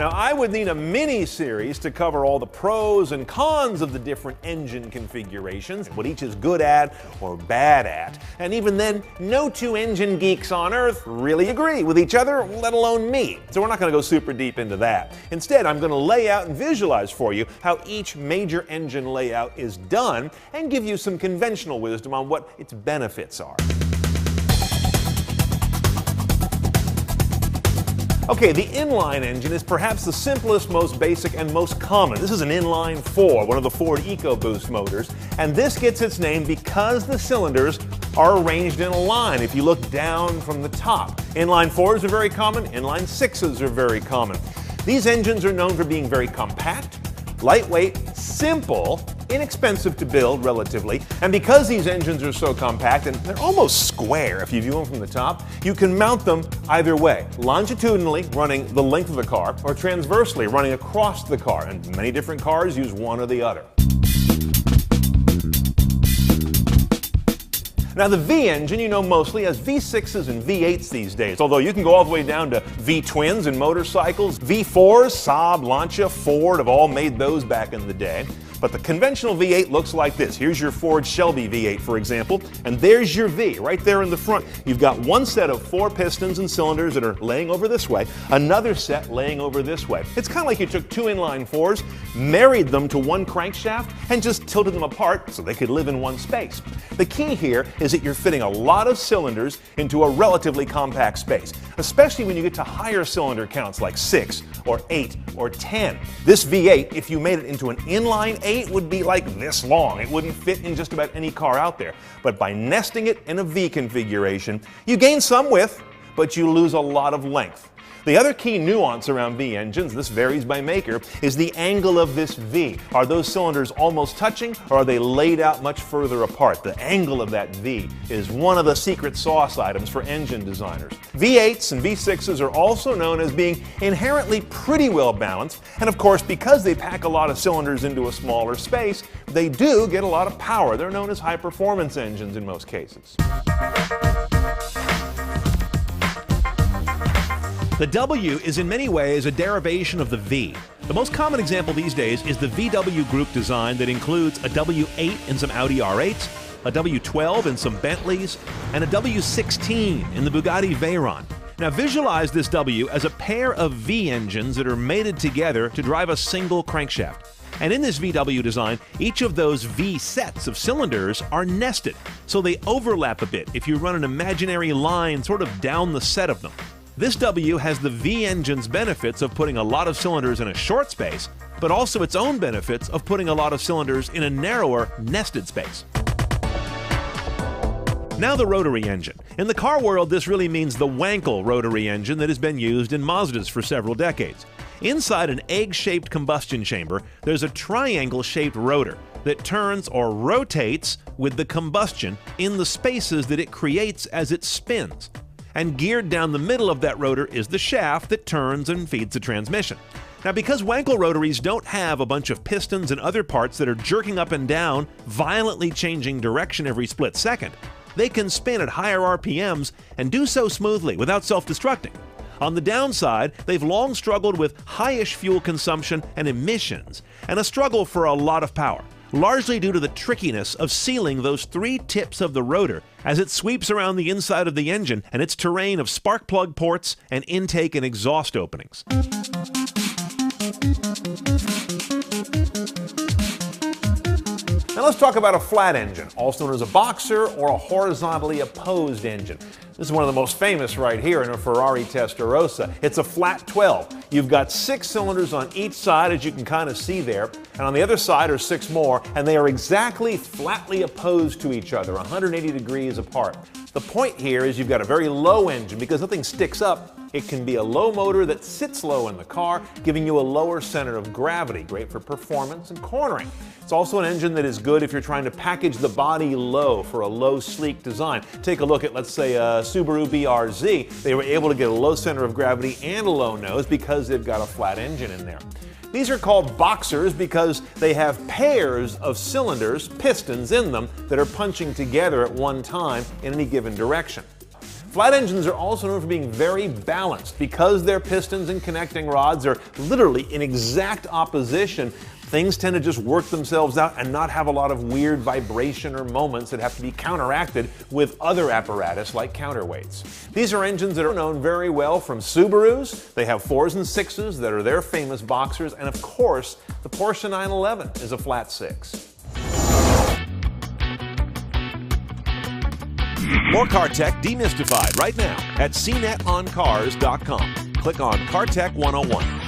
Now, I would need a mini-series to cover all the pros and cons of the different engine configurations, what each is good at or bad at. And even then, no two engine geeks on Earth really agree with each other, let alone me. So we're not going to go super deep into that. Instead, I'm going to lay out and visualize for you how each major engine layout is done and give you some conventional wisdom on what its benefits are. Okay, the inline engine is perhaps the simplest, most basic, and most common. This is an inline 4, one of the Ford EcoBoost motors, and this gets its name because the cylinders are arranged in a line if you look down from the top. Inline 4s are very common, inline 6s are very common. These engines are known for being very compact, lightweight, simple, inexpensive to build relatively, and because these engines are so compact and they're almost square if you view them from the top, you can mount them either way, longitudinally running the length of the car or transversely running across the car, and many different cars use one or the other. Now the V engine you know mostly as V6s and V8s these days, although you can go all the way down to V-twins in motorcycles. V4s, Saab, Lancia, Ford have all made those back in the day. But the conventional V8 looks like this. Here's your Ford Shelby V8, for example, and there's your V right there in the front. You've got one set of 4 pistons and cylinders that are laying over this way, another set laying over this way. It's kind of like you took 2 inline 4s, married them to one crankshaft, and just tilted them apart so they could live in one space. The key here is that you're fitting a lot of cylinders into a relatively compact space, especially when you get to higher cylinder counts like 6 or 8 or 10. This V8, if you made it into an inline 8, would be like this long. It wouldn't fit in just about any car out there. But by nesting it in a V configuration, you gain some width, but you lose a lot of length. The other key nuance around V engines, this varies by maker, is the angle of this V. Are those cylinders almost touching, or are they laid out much further apart? The angle of that V is one of the secret sauce items for engine designers. V8s and V6s are also known as being inherently pretty well balanced, and of course, because they pack a lot of cylinders into a smaller space, they do get a lot of power. They're known as high-performance engines in most cases. The W is in many ways a derivation of the V. The most common example these days is the VW Group design that includes a W8 in some Audi R8s, a W12 in some Bentleys, and a W16 in the Bugatti Veyron. Now visualize this W as a pair of V engines that are mated together to drive a single crankshaft. And in this VW design, each of those V sets of cylinders are nested, so they overlap a bit if you run an imaginary line sort of down the set of them. This W has the V engine's benefits of putting a lot of cylinders in a short space, but also its own benefits of putting a lot of cylinders in a narrower, nested space. Now the rotary engine. In the car world, this really means the Wankel rotary engine that has been used in Mazdas for several decades. Inside an egg-shaped combustion chamber, there's a triangle-shaped rotor that turns or rotates with the combustion in the spaces that it creates as it spins. And geared down the middle of that rotor is the shaft that turns and feeds the transmission. Now, because Wankel rotaries don't have a bunch of pistons and other parts that are jerking up and down, violently changing direction every split second, they can spin at higher RPMs and do so smoothly without self-destructing. On the downside, they've long struggled with high-ish fuel consumption and emissions, and a struggle for a lot of power, largely due to the trickiness of sealing those 3 tips of the rotor as it sweeps around the inside of the engine and its terrain of spark plug ports and intake and exhaust openings. Now let's talk about a flat engine, also known as a boxer or a horizontally opposed engine. This is one of the most famous right here in a Ferrari Testarossa. It's a flat 12. You've got 6 cylinders on each side, as you can kind of see there, and on the other side are 6 more, and they are exactly flatly opposed to each other, 180 degrees apart. The point here is you've got a very low engine. Because nothing sticks up, it can be a low motor that sits low in the car, giving you a lower center of gravity, great for performance and cornering. It's also an engine that is good if you're trying to package the body low for a low, sleek design. Take a look at, let's say, a Subaru BRZ. They were able to get a low center of gravity and a low nose because they've got a flat engine in there. These are called boxers because they have pairs of cylinders, pistons in them, that are punching together at one time in any given direction. Flat engines are also known for being very balanced. Because their pistons and connecting rods are literally in exact opposition, things tend to just work themselves out and not have a lot of weird vibration or moments that have to be counteracted with other apparatus like counterweights. These are engines that are known very well from Subarus. They have 4s and 6s that are their famous boxers, and of course, the Porsche 911 is a flat 6. More Car Tech demystified right now at cnetoncars.com. Click on Car Tech 101.